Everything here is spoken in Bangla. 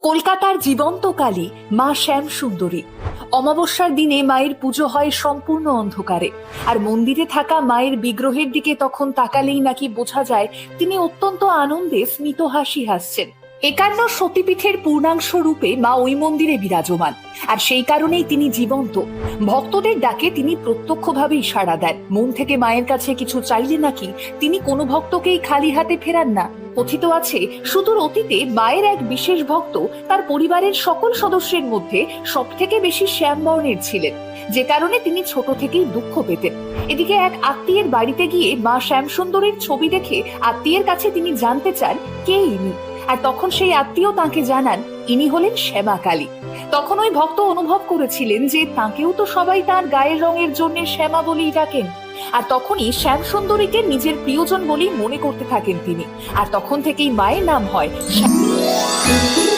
কলকাতার জীবন্ত কালী মা শ্যাম সুন্দরী। অমাবস্যার দিনে মায়ের পুজো হয় সম্পূর্ণ অন্ধকারে, আর মন্দিরে থাকা মায়ের বিগ্রহের দিকে তখন তাকালেই নাকি বোঝা যায় তিনি অত্যন্ত আনন্দে স্মিত হাসি হাসছেন। 51 সতীপীঠের পূর্ণাংশ রূপে মা ওই মন্দিরে বিরাজমান, আর সেই কারণেই তিনি জীবন্ত। ভক্তদের ডাকে তিনি প্রত্যক্ষভাবেই সাড়া দেন। মন থেকে মায়ের কাছে কিছু চাইলে নাকি তিনি কোনো ভক্তকেই খালি হাতে ফেরান না। কথিত আছে, সুদূর অতীতে মায়ের এক বিশেষ ভক্ত তার পরিবারের সকল সদস্যের মধ্যে সব থেকে বেশি শ্যামবর্ণের ছিলেন, যে কারণে তিনি ছোট থেকেই দুঃখ পেতেন। এদিকে এক আত্মীয়ের বাড়িতে গিয়ে মা শ্যামসুন্দরীর ছবি দেখে আত্মীয়ের কাছে তিনি জানতে চান কে ইনি, আর তখন সেই আত্মীয় তাকে জানান ইনি হলেন শ্যামা কালী। তখন ওই ভক্ত অনুভব করেছিলেন যে তাকেও তো সবাই তার গায়ের রঙের জন্য শ্যামা বলেই ডাকেন, আর তখনই শ্যাম সুন্দরীকে নিজের প্রিয়জন বলেই মনে করতে থাকেন তিনি। আর তখন থেকেই মায়ের নাম হয়